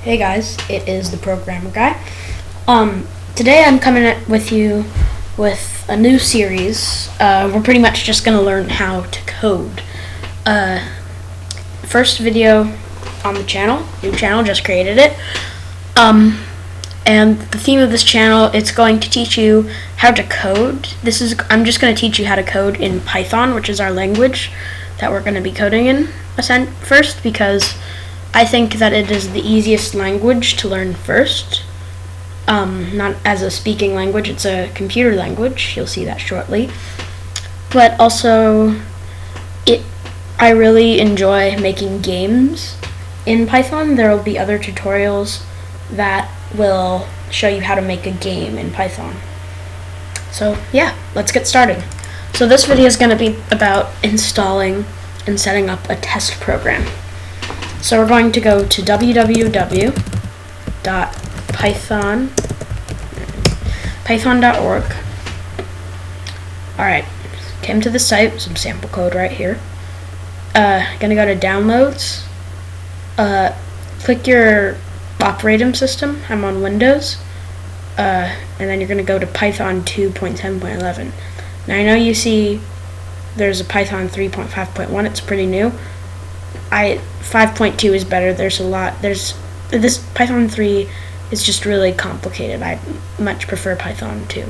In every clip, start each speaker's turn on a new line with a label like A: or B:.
A: Hey guys, it is the Programmer Guy. Today I'm coming with you with a new series. We're pretty much just going to learn how to code. First video on the channel, new channel, just created it. And the theme of this channel, it's going to teach you how to code. I'm just going to teach you how to code in Python, which is our language that we're going to be coding in first, because I think that it is the easiest language to learn first. Not as a speaking language, it's a computer language. You'll see that shortly. But also, I really enjoy making games in Python. There will be other tutorials that will show you how to make a game in Python. So yeah, let's get started. So this video is going to be about installing and setting up a test program. So we're going to go to www.python.org. Alright, came to the site, some sample code right here. Gonna go to downloads. Click your operating system. I'm on Windows. And then you're gonna go to Python 2.7.11. Now I know you see there's a Python 3.5.1, it's pretty new. 5.2 is better. This Python 3 is just really complicated. I much prefer Python 2.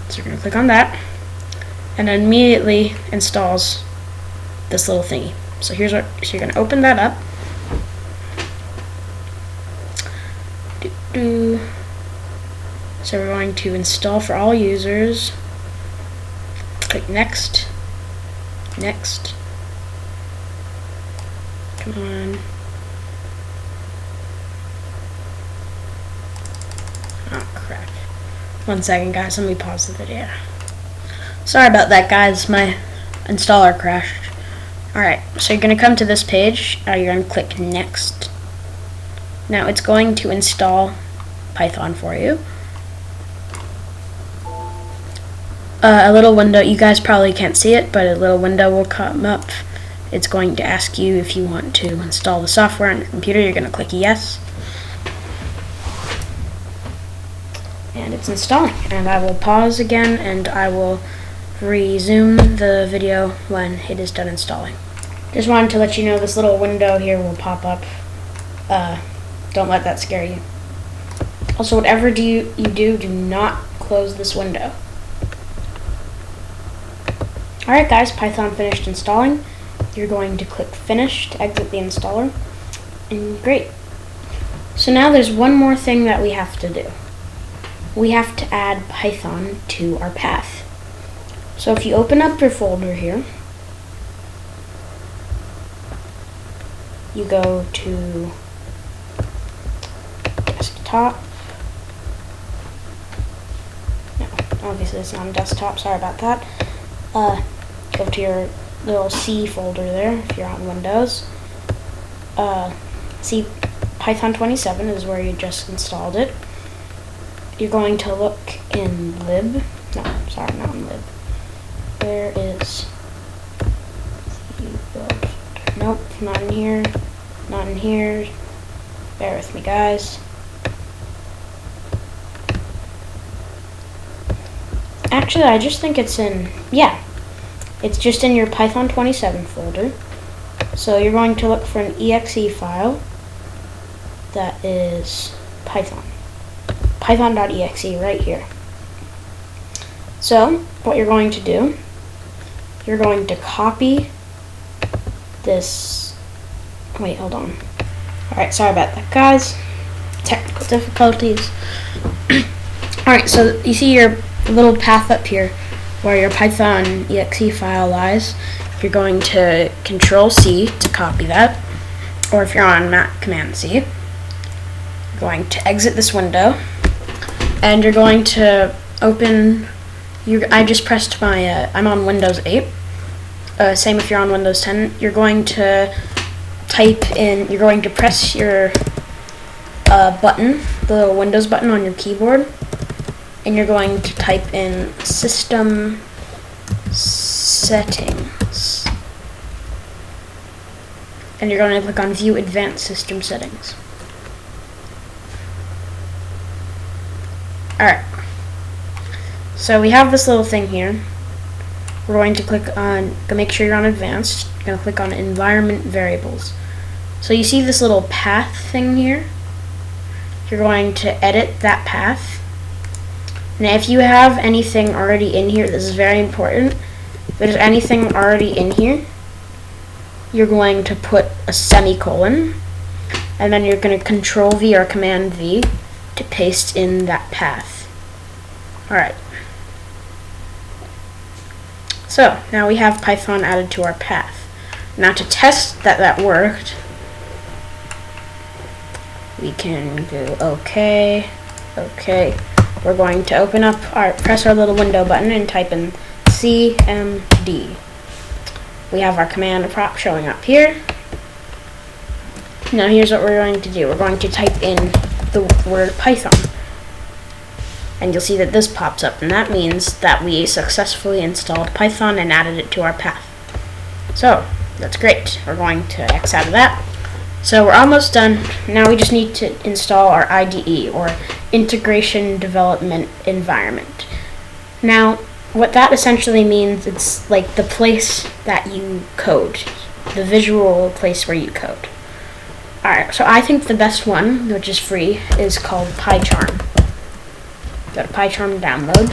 A: So we're going to click on that, and it immediately installs this little thingy. So so you're going to open that up. So we're going to install for all users. Click next. Next. Come on. Oh crap. 1 second guys, let me pause the video. Sorry about that guys, my installer crashed. Alright, so you're going to come to this page, you're going to click next. Now it's going to install Python for you. A little window, you guys probably can't see it, but a little window will come up. It's going to ask you if you want to install the software on your computer. You're going to click yes. And it's installing. And I will pause again and I will resume the video when it is done installing. Just wanted to let you know this little window here will pop up. Don't let that scare you. Also, whatever you do not close this window. Alright guys, Python finished installing. You're going to click finish to exit the installer, and great. So now there's one more thing that we have to do. We have to add Python to our path. So if you open up your folder here, you go to desktop. No, obviously it's not on desktop, sorry about that. Go to your little C folder there if you're on Windows. See, Python 27 is where you just installed it. You're going to look in lib. No, sorry, not in lib. Where is nope, not in here. Not in here. Bear with me guys. Actually, I just think it's in, yeah. It's just in your Python 27 folder. So you're going to look for an exe file that is Python. Python.exe right here. So what you're going to do, you're going to copy this. Wait, hold on. Alright, sorry about that guys. Technical difficulties. Alright, so you see your little path up here where your Python exe file lies. You're going to Control-C to copy that, or if you're on Mac, Command-C. You're going to exit this window, and you're going to open. I just pressed my. I'm on Windows 8. Same if you're on Windows 10. You're going to type in. You're going to press your button, the little Windows button on your keyboard. And you're going to type in system settings. And you're going to click on view advanced system settings. Alright. So we have this little thing here. We're going to click on, make sure you're on advanced. You're going to click on environment variables. So you see this little path thing here? You're going to edit that path. Now if you have anything already in here, this is very important. If there's anything already in here, you're going to put a semicolon, and then you're going to Control V or Command V to paste in that path. Alright. So now we have Python added to our path. Now to test that that worked, we can go OK, OK. We're going to open up press our little window button and type in CMD. We have our command prop showing up here. Now here's what we're going to do. We're going to type in the word Python. And you'll see that this pops up, and that means that we successfully installed Python and added it to our path. So that's great. We're going to X out of that. So we're almost done. Now we just need to install our IDE, or Integration Development Environment. Now, what that essentially means, it's like the place that you code, the visual place where you code. Alright, so I think the best one, which is free, is called Pycharm. Go to Pycharm, download.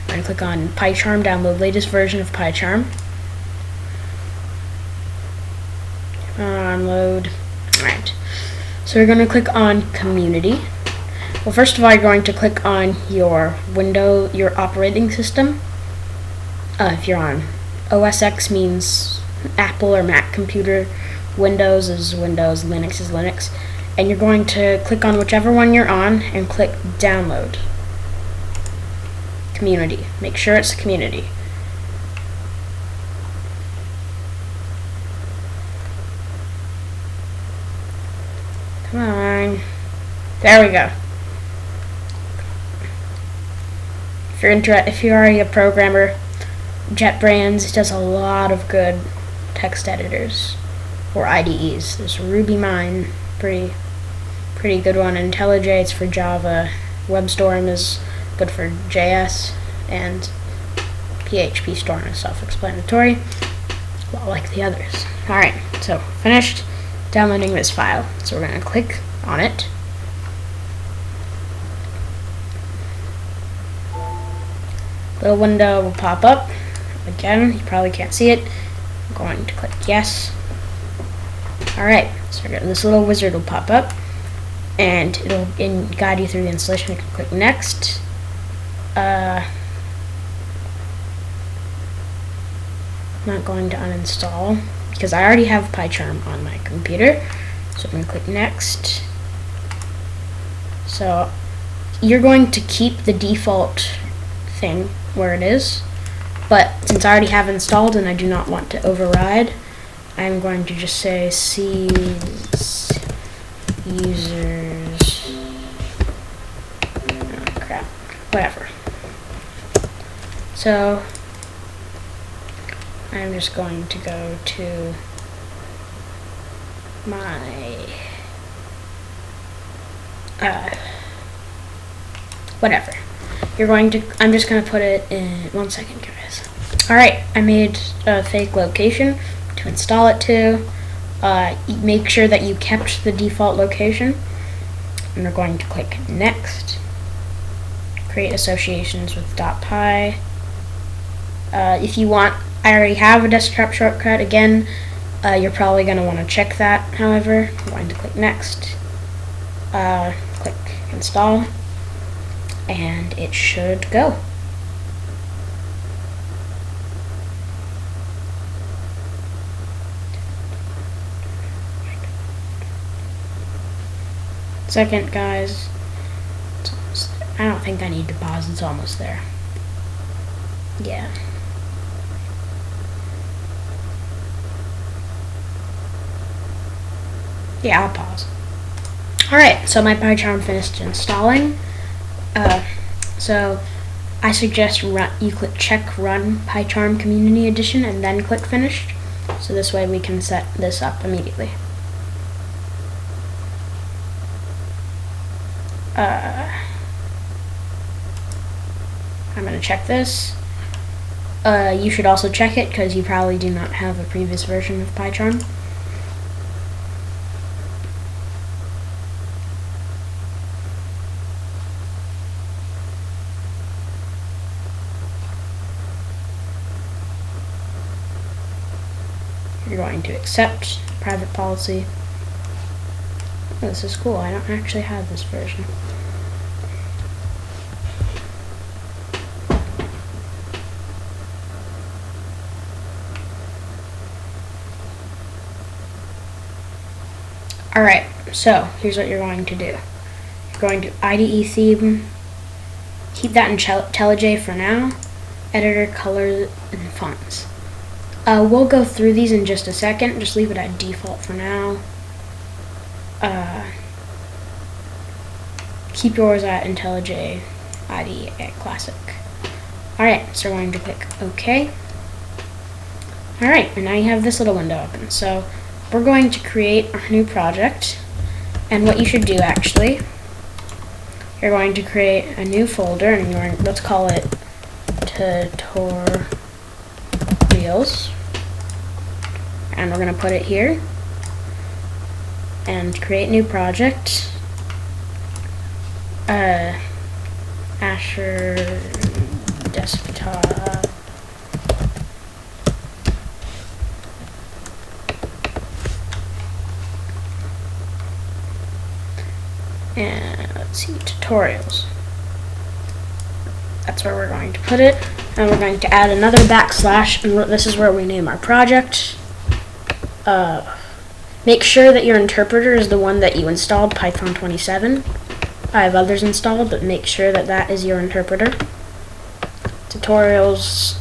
A: I'm going to click on Pycharm, download latest version of Pycharm. Download. Alright. So we're going to click on Community. Well, first of all, you're going to click on your your operating system. If you're on OS X, means Apple or Mac computer. Windows is Windows, Linux is Linux. And you're going to click on whichever one you're on and click Download. Community. Make sure it's Community. Come on. There we go. If you're already a programmer, JetBrains does a lot of good text editors or IDEs. There's RubyMine, pretty good one. IntelliJ is for Java. WebStorm is good for JS, and PHP Storm is self-explanatory, well, like the others. Alright, so finished downloading this file. So we're going to click on it. Little window will pop up. Again, you probably can't see it. I'm going to click yes. Alright, so this little wizard will pop up, and it'll guide you through the installation. You can click next. I'm not going to uninstall because I already have Pycharm on my computer. So I'm going to click next. So you're going to keep the default thing where it is, but since I already have installed and I do not want to override, I'm going to just say sees users, oh crap, whatever. So I'm just going to go to my whatever. I'm just going to put it in 1 second, guys. Alright, I made a fake location to install it to. Make sure that you kept the default location. And we're going to click next. Create associations with .py. If you want, I already have a desktop shortcut. Again, you're probably going to want to check that. However, I'm going to click next. Click install. And it should go. Second, guys. It's almost there. I don't think I need to pause. It's almost there. Yeah. Yeah, I'll pause. Alright, so my Pycharm finished installing. So I suggest you click check run Pycharm Community Edition and then click finished. So this way we can set this up immediately. I'm going to check this. You should also check it because you probably do not have a previous version of Pycharm. You're going to accept private policy. Oh, this is cool. I don't actually have this version. Alright, so here's what you're going to do. You're going to IDE theme, keep that in IntelliJ for now, editor, colors, and fonts. We'll go through these in just a second, just leave it at default for now. Keep yours at IntelliJ IDE at Classic. Alright, so we're going to click OK. Alright, and now you have this little window open. So we're going to create our new project, and what you should do actually, you're going to create a new folder, and let's call it tutorials, and we're going to put it here, and create new project, Azure desktop. And let's see, tutorials. That's where we're going to put it. And we're going to add another backslash, and this is where we name our project. Make sure that your interpreter is the one that you installed, Python 27. I have others installed, but make sure that that is your interpreter. Tutorials,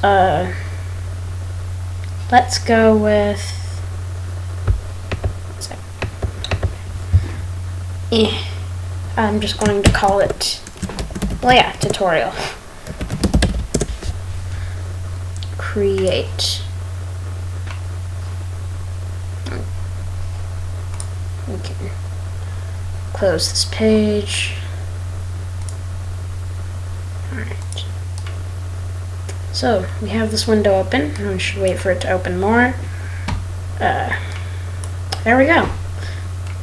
A: let's go with, I'm just going to call it, well yeah, tutorial. Create. Okay. Close this page. Alright. So, we have this window open, and we should wait for it to open more. There we go.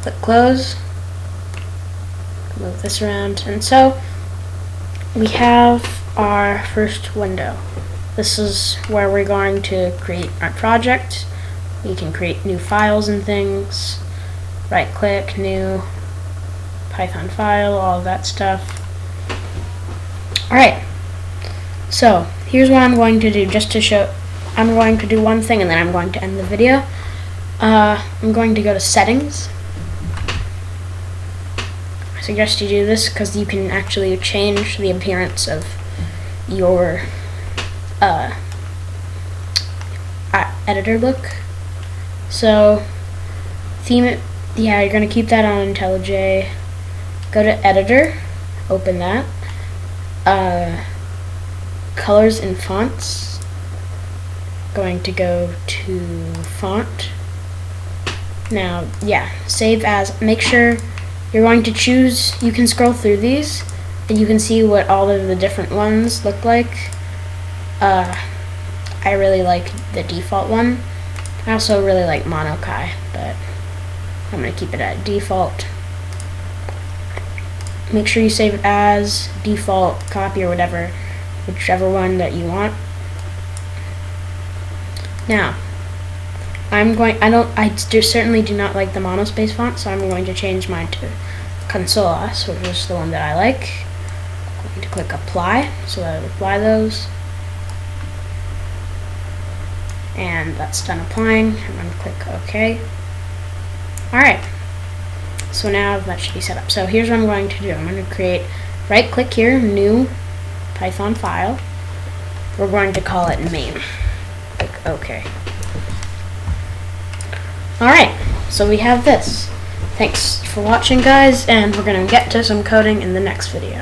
A: Click close. Move this around, and so we have our first window. This is where we're going to create our project. We can create new files and things. Right click, new Python file, all of that stuff. Alright, so here's what I'm going to do just to show. I'm going to do one thing and then I'm going to end the video. I'm going to go to settings. I suggest you do this because you can actually change the appearance of your editor look. So theme it, yeah, you're going to keep that on IntelliJ. Go to editor, open that. Colors and fonts. Going to go to font. Now, yeah, save as. Make sure you're going to choose, you can scroll through these and you can see what all of the different ones look like. I really like the default one. I also really like Monokai, but I'm going to keep it at default. Make sure you save it as default, copy, or whatever, whichever one that you want. Now, I certainly do not like the monospace font, so I'm going to change mine to Consolas, which is the one that I like. I'm going to click apply, so that I apply those. And that's done applying. I'm going to click OK. Alright, so now that should be set up. So here's what I'm going to do. I'm going to create, right click here, new Python file. We're going to call it main. Click OK. Alright, so we have this. Thanks for watching, guys, and we're going to get to some coding in the next video.